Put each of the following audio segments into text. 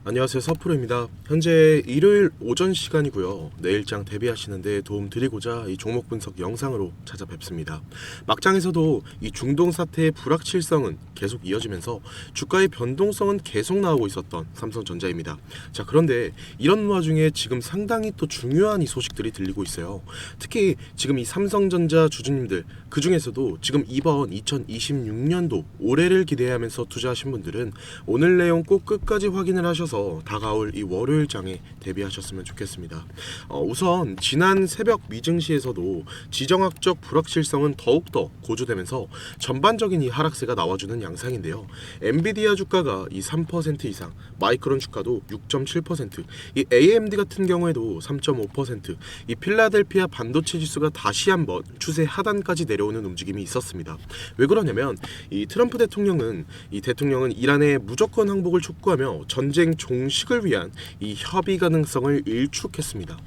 안녕하세요, 서프로입니다. 현재 일요일 오전 시간이고요. 내일장 대비하시는데 도움 드리고자 이 종목 분석 영상으로 찾아뵙습니다. 막장에서도 이 중동 사태의 불확실성은 계속 이어지면서 주가의 변동성은 계속 나오고 있었던 삼성전자입니다. 자, 그런데 이런 와중에 지금 상당히 또 중요한 이 소식들이 들리고 있어요. 특히 지금 이 삼성전자 주주님들, 그 중에서도 지금 이번 2026년도 올해를 기대하면서 투자하신 분들은 오늘 내용 꼭 끝까지 확인을 하셔서 다가올 이 월요일장에 대비하셨으면 좋겠습니다. 우선 지난 새벽 미증시에서도 지정학적 불확실성은 더욱더 고조되면서 전반적인 이 하락세가 나와주는 양상인데요. 엔비디아 주가가 이 3% 이상, 마이크론 주가도 6.7%, 이 AMD 같은 경우에도 3.5%, 이 필라델피아 반도체 지수가 다시 한번 추세 하단까지 내려오는 움직임이 있었습니다. 왜 그러냐면 이 트럼프 대통령은 이란의 무조건 항복을 촉구하며 전쟁 종식을 위한 이 협의 가능성을 일축했습니다.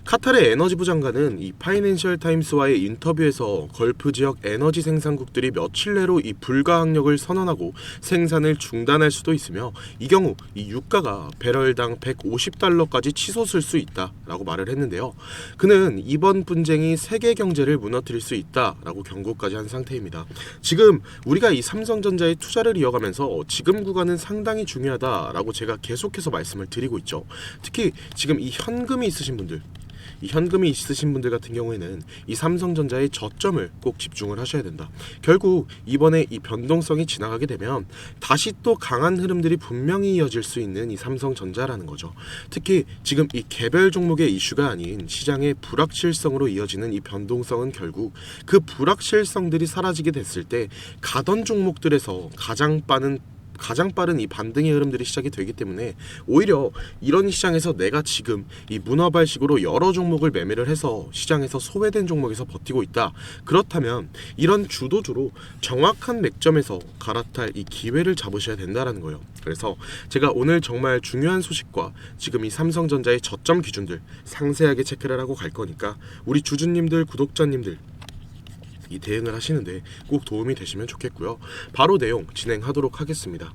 카타르의 에너지부 장관은 이 파이낸셜 타임스와의 인터뷰에서 걸프 지역 에너지 생산국들이 며칠 내로 이 불가항력을 선언하고 생산을 중단할 수도 있으며 이 경우 이 유가가 배럴당 150달러까지 치솟을 수 있다라고 말을 했는데요. 그는 이번 분쟁이 세계 경제를 무너뜨릴 수 있다라고 경고까지 한 상태입니다. 지금 우리가 이 삼성전자의 투자를 이어가면서 지금 구간은 상당히 중요하다라고 제가 계속해서 말씀을 드리고 있죠. 특히 지금 이 현금이 있으신 분들 같은 경우에는 이 삼성전자의 저점을 꼭 집중을 하셔야 된다. 결국 이번에 이 변동성이 지나가게 되면 다시 또 강한 흐름들이 분명히 이어질 수 있는 이 삼성전자라는 거죠. 특히 지금 이 개별 종목의 이슈가 아닌 시장의 불확실성으로 이어지는 이 변동성은 결국 그 불확실성들이 사라지게 됐을 때 가던 종목들에서 가장 빠른 이 반등의 흐름들이 시작이 되기 때문에 오히려 이런 시장에서 내가 지금 이 문어발식으로 여러 종목을 매매를 해서 시장에서 소외된 종목에서 버티고 있다. 그렇다면 이런 주도주로 정확한 맥점에서 갈아탈 이 기회를 잡으셔야 된다라는 거예요. 그래서 제가 오늘 정말 중요한 소식과 지금 이 삼성전자의 저점 기준들 상세하게 체크를 하고 갈 거니까 우리 주주님들, 구독자님들 이 대응을 하시는데 꼭 도움이 되시면 좋겠고요. 바로 내용 진행하도록 하겠습니다.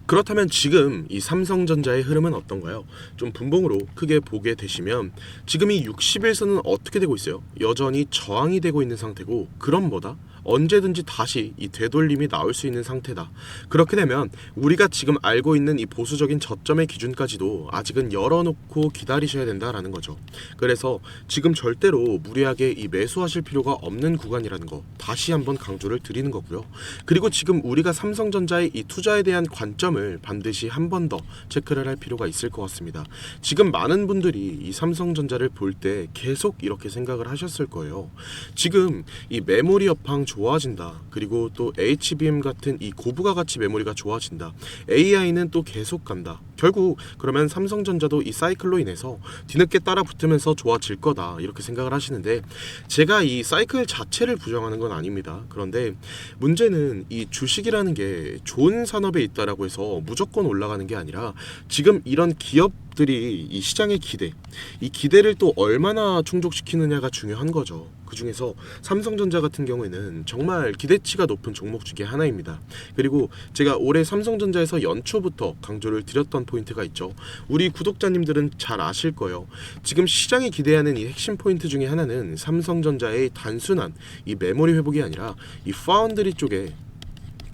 그렇다면 지금 이 삼성전자의 흐름은 어떤가요? 좀 분봉으로 크게 보게 되시면 지금 이 60일선은 어떻게 되고 있어요? 여전히 저항이 되고 있는 상태고, 그럼 뭐다? 언제든지 다시 이 되돌림이 나올 수 있는 상태다. 그렇게 되면 우리가 지금 알고 있는 이 보수적인 저점의 기준까지도 아직은 열어놓고 기다리셔야 된다라는 거죠. 그래서 지금 절대로 무리하게 이 매수하실 필요가 없는 구간이라는 거 다시 한번 강조를 드리는 거고요. 그리고 지금 우리가 삼성전자의 이 투자에 대한 관점을 반드시 한 번 더 체크를 할 필요가 있을 것 같습니다. 지금 많은 분들이 이 삼성전자를 볼 때 계속 이렇게 생각을 하셨을 거예요. 지금 이 메모리 업황 좋아진다. 그리고 또 HBM 같은 이 고부가 가치 메모리가 좋아진다. AI는 또 계속 간다. 결국 그러면 삼성전자도 이 사이클로 인해서 뒤늦게 따라 붙으면서 좋아질 거다. 이렇게 생각을 하시는데 제가 이 사이클 자체를 부정하는 건 아닙니다. 그런데 문제는 이 주식이라는 게 좋은 산업에 있다라고 해서 무조건 올라가는 게 아니라 지금 이런 기업들이 이 시장의 이 기대를 또 얼마나 충족시키느냐가 중요한 거죠. 그 중에서 삼성전자 같은 경우에는 정말 기대치가 높은 종목 중에 하나입니다. 그리고 제가 올해 삼성전자에서 연초부터 강조를 드렸던 포인트가 있죠. 우리 구독자님들은 잘 아실 거예요. 지금 시장이 기대하는 이 핵심 포인트 중에 하나는 삼성전자의 단순한 이 메모리 회복이 아니라 이 파운드리 쪽에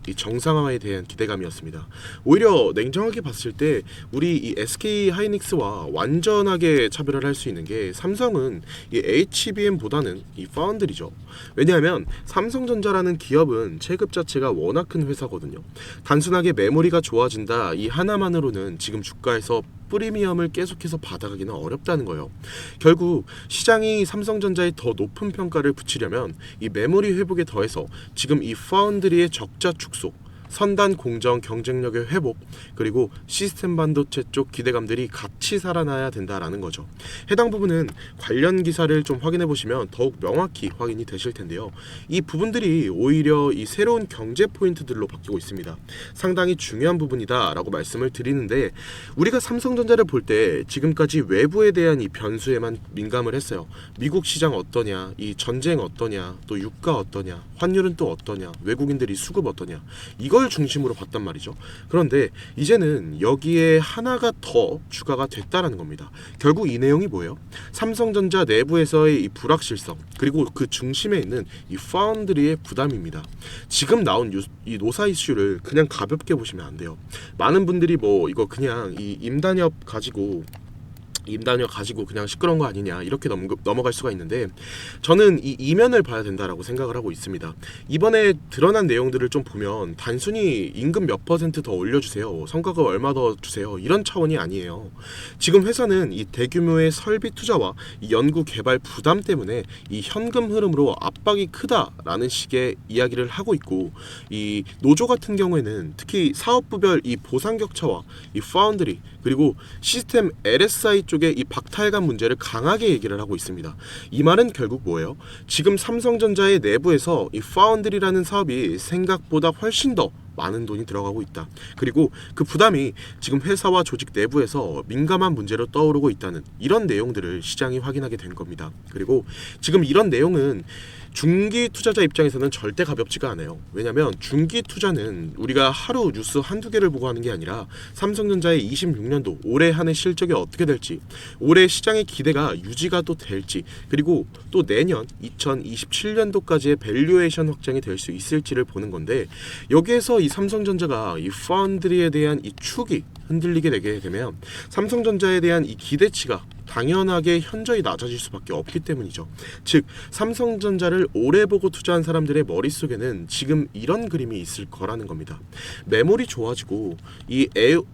이 정상화에 대한 기대감이었습니다. 오히려 냉정하게 봤을 때 우리 이 SK 하이닉스와 완전하게 차별을 할 수 있는 게 삼성은 이 HBM보다는 이 파운드리죠. 왜냐하면 삼성전자라는 기업은 체급 자체가 워낙 큰 회사거든요. 단순하게 메모리가 좋아진다 이 하나만으로는 지금 주가에서 프리미엄을 계속해서 받아가기는 어렵다는 거예요. 결국 시장이 삼성전자에 더 높은 평가를 붙이려면 이 메모리 회복에 더해서 지금 이 파운드리의 적자 축소, 선단 공정 경쟁력의 회복, 그리고 시스템 반도체 쪽 기대감들이 같이 살아나야 된다라는 거죠. 해당 부분은 관련 기사를 좀 확인해 보시면 더욱 명확히 확인이 되실 텐데요. 이 부분들이 오히려 이 새로운 경제 포인트들로 바뀌고 있습니다. 상당히 중요한 부분이다라고 말씀을 드리는데, 우리가 삼성전자를 볼 때 지금까지 외부에 대한 이 변수에만 민감을 했어요. 미국 시장 어떠냐, 이 전쟁 어떠냐, 또 유가 어떠냐, 환율은 또 어떠냐, 외국인들이 수급 어떠냐, 이것 이걸 중심으로 봤단 말이죠. 그런데 이제는 여기에 하나가 더 추가가 됐다라는 겁니다. 결국 이 내용이 뭐예요? 삼성전자 내부에서의 이 불확실성, 그리고 그 중심에 있는 이 파운드리의 부담입니다. 지금 나온 이 노사 이슈를 그냥 가볍게 보시면 안 돼요. 많은 분들이 뭐 이거 그냥 이 임단협 가지고 그냥 시끄러운 거 아니냐 이렇게 넘어갈 수가 있는데, 저는 이 이면을 봐야 된다라고 생각을 하고 있습니다. 이번에 드러난 내용들을 좀 보면 단순히 임금 몇 % 더 올려주세요, 성과급 얼마 더 주세요, 이런 차원이 아니에요. 지금 회사는 이 대규모의 설비 투자와 이 연구 개발 부담 때문에 이 현금 흐름으로 압박이 크다라는 식의 이야기를 하고 있고, 이 노조 같은 경우에는 특히 사업부별 이 보상 격차와 이 파운드리, 그리고 시스템 LSI 쪽의 이 박탈감 문제를 강하게 얘기를 하고 있습니다. 이 말은 결국 뭐예요? 지금 삼성전자의 내부에서 이 파운드리라는 사업이 생각보다 훨씬 더 많은 돈이 들어가고 있다. 그리고 그 부담이 지금 회사와 조직 내부에서 민감한 문제로 떠오르고 있다는 이런 내용들을 시장이 확인하게 된 겁니다. 그리고 지금 이런 내용은 중기 투자자 입장에서는 절대 가볍지가 않아요. 왜냐하면 중기 투자는 우리가 하루 뉴스 한두 개를 보고 하는 게 아니라 삼성전자의 26년도 올해 한 해 실적이 어떻게 될지, 올해 시장의 기대가 유지가 또 될지, 그리고 또 내년 2027년도까지의 밸류에이션 확장이 될 수 있을지를 보는 건데, 여기에서 이 삼성전자가 이 파운드리에 대한 이 축이 흔들리게 되게 되면 삼성전자에 대한 이 기대치가 당연하게 현저히 낮아질 수밖에 없기 때문이죠. 즉 삼성전자를 오래 보고 투자한 사람들의 머릿속에는 지금 이런 그림이 있을 거라는 겁니다. 매물이 좋아지고 이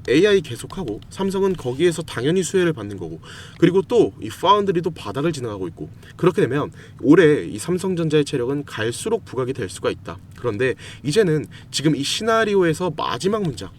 AI 계속하고 삼성은 거기에서 당연히 수혜를 받는 거고, 그리고 또 이 파운드리도 바닥을 지나가고 있고, 그렇게 되면 올해 이 삼성전자의 체력은 갈수록 부각이 될 수가 있다. 그런데 이제는 지금 이 시나리오에서 마지막 문장,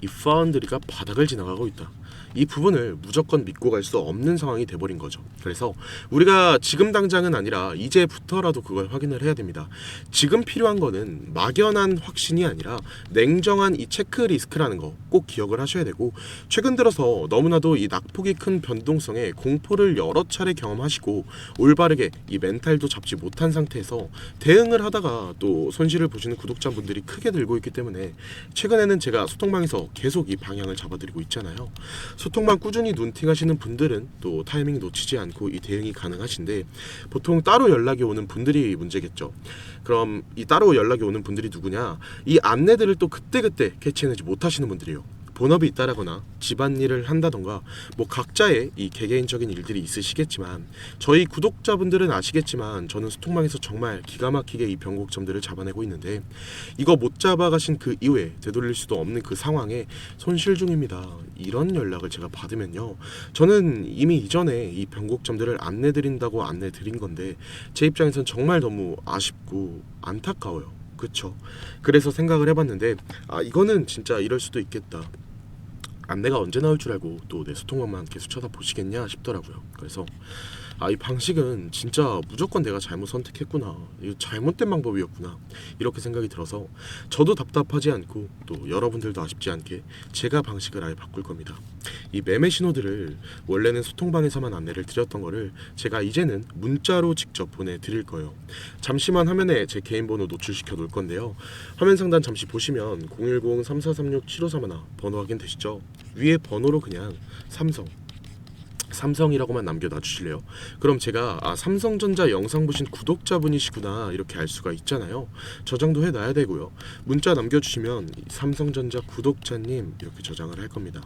이 파운드리가 바닥을 지나가고 있다, 이 부분을 무조건 믿고 갈 수 없는 상황이 돼버린 거죠. 그래서 우리가 지금 당장은 아니라 이제부터라도 그걸 확인을 해야 됩니다. 지금 필요한 거는 막연한 확신이 아니라 냉정한 이 체크 리스크라는 거 꼭 기억을 하셔야 되고, 최근 들어서 너무나도 이 낙폭이 큰 변동성에 공포를 여러 차례 경험하시고 올바르게 이 멘탈도 잡지 못한 상태에서 대응을 하다가 또 손실을 보시는 구독자분들이 크게 늘고 있기 때문에 최근에는 제가 소통방에서 계속 이 방향을 잡아드리고 있잖아요. 소통방 꾸준히 눈팅하시는 분들은 또 타이밍 놓치지 않고 이 대응이 가능하신데, 보통 따로 연락이 오는 분들이 문제겠죠. 그럼 이 따로 연락이 오는 분들이 누구냐? 이 안내들을 또 그때그때 캐치해내지 못하시는 분들이에요. 본업이 있다라거나 집안일을 한다던가 뭐 각자의 이 개개인적인 일들이 있으시겠지만, 저희 구독자분들은 아시겠지만 저는 소통방에서 정말 기가 막히게 이 변곡점들을 잡아내고 있는데, 이거 못 잡아가신 그 이후에 되돌릴 수도 없는 그 상황에 손실 중입니다, 이런 연락을 제가 받으면요, 저는 이미 이전에 이 변곡점들을 안내드린다고 안내드린 건데 제 입장에선 정말 너무 아쉽고 안타까워요. 그쵸? 그래서 생각을 해봤는데, 이거는 진짜 이럴 수도 있겠다, 안내가 언제 나올 줄 알고 또 내 소통방만 계속 쳐다보시겠냐 싶더라고요. 그래서 이 방식은 진짜 무조건 내가 잘못 선택했구나, 이거 잘못된 방법이었구나, 이렇게 생각이 들어서 저도 답답하지 않고 또 여러분들도 아쉽지 않게 제가 방식을 아예 바꿀 겁니다. 이 매매 신호들을 원래는 소통방에서만 안내를 드렸던 거를 제가 이제는 문자로 직접 보내드릴 거예요. 잠시만 화면에 제 개인 번호 노출시켜 놓을 건데요, 화면 상단 잠시 보시면 010-3436-7531 번호 확인 되시죠? 위에 번호로 그냥 삼성이라고만 남겨놔 주실래요? 그럼 제가 삼성전자 영상 보신 구독자분이시구나 이렇게 알 수가 있잖아요. 저장도 해놔야 되고요. 문자 남겨주시면 삼성전자 구독자님 이렇게 저장을 할 겁니다.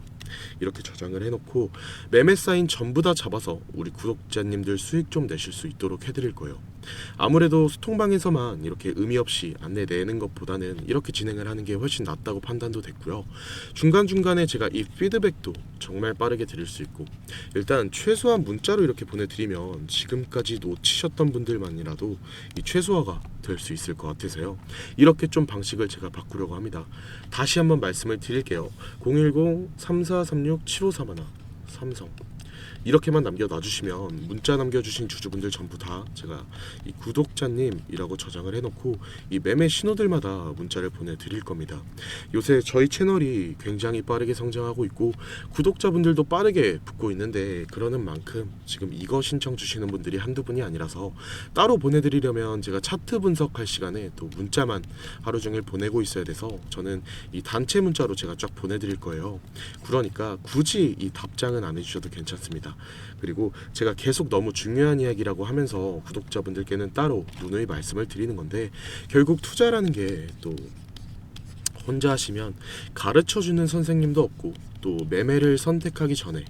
이렇게 저장을 해놓고 매매 사인 전부 다 잡아서 우리 구독자님들 수익 좀 내실 수 있도록 해드릴 거예요. 아무래도 소통방에서만 이렇게 의미 없이 안내 내는 것보다는 이렇게 진행을 하는 게 훨씬 낫다고 판단도 됐고요. 중간중간에 제가 이 피드백도 정말 빠르게 드릴 수 있고, 일단 최소한 문자로 이렇게 보내드리면 지금까지 놓치셨던 분들만이라도 이 최소화가 될 수 있을 것 같아서요, 이렇게 좀 방식을 제가 바꾸려고 합니다. 다시 한번 말씀을 드릴게요. 010-3436-7531 삼성, 이렇게만 남겨놔주시면 문자 남겨주신 주주분들 전부 다 제가 이 구독자님이라고 저장을 해놓고 이 매매 신호들마다 문자를 보내드릴 겁니다. 요새 저희 채널이 굉장히 빠르게 성장하고 있고 구독자분들도 빠르게 붙고 있는데 그러는 만큼 지금 이거 신청 주시는 분들이 한두 분이 아니라서 따로 보내드리려면 제가 차트 분석할 시간에 또 문자만 하루 종일 보내고 있어야 돼서 저는 이 단체 문자로 제가 쫙 보내드릴 거예요. 그러니까 굳이 이 답장은 안 해주셔도 괜찮습니다. 그리고 제가 계속 너무 중요한 이야기라고 하면서 구독자분들께는 따로 누누이 말씀을 드리는 건데 결국 투자라는 게 또 혼자 하시면 가르쳐주는 선생님도 없고 또 매매를 선택하기 전에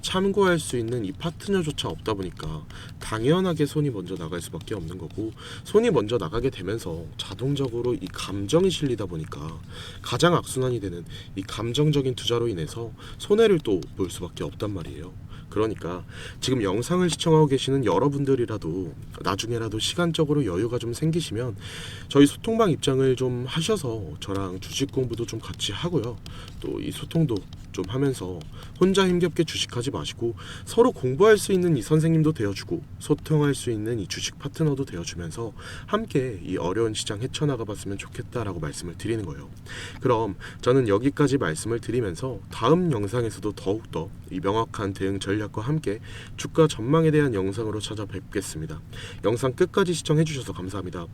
참고할 수 있는 이 파트너조차 없다 보니까 당연하게 손이 먼저 나갈 수밖에 없는 거고 손이 먼저 나가게 되면서 자동적으로 이 감정이 실리다 보니까 가장 악순환이 되는 이 감정적인 투자로 인해서 손해를 또 볼 수밖에 없단 말이에요. 그러니까 지금 영상을 시청하고 계시는 여러분들이라도 나중에라도 시간적으로 여유가 좀 생기시면 저희 소통방 입장을 좀 하셔서 저랑 주식 공부도 좀 같이 하고요. 또 이 소통도 좀 하면서 혼자 힘겹게 주식하지 마시고 서로 공부할 수 있는 이 선생님도 되어주고 소통할 수 있는 이 주식 파트너도 되어주면서 함께 이 어려운 시장 헤쳐나가 봤으면 좋겠다라고 말씀을 드리는 거예요. 그럼 저는 여기까지 말씀을 드리면서 다음 영상에서도 더욱더 이 명확한 대응 전략과 함께 주가 전망에 대한 영상으로 찾아뵙겠습니다. 영상 끝까지 시청해 주셔서 감사합니다.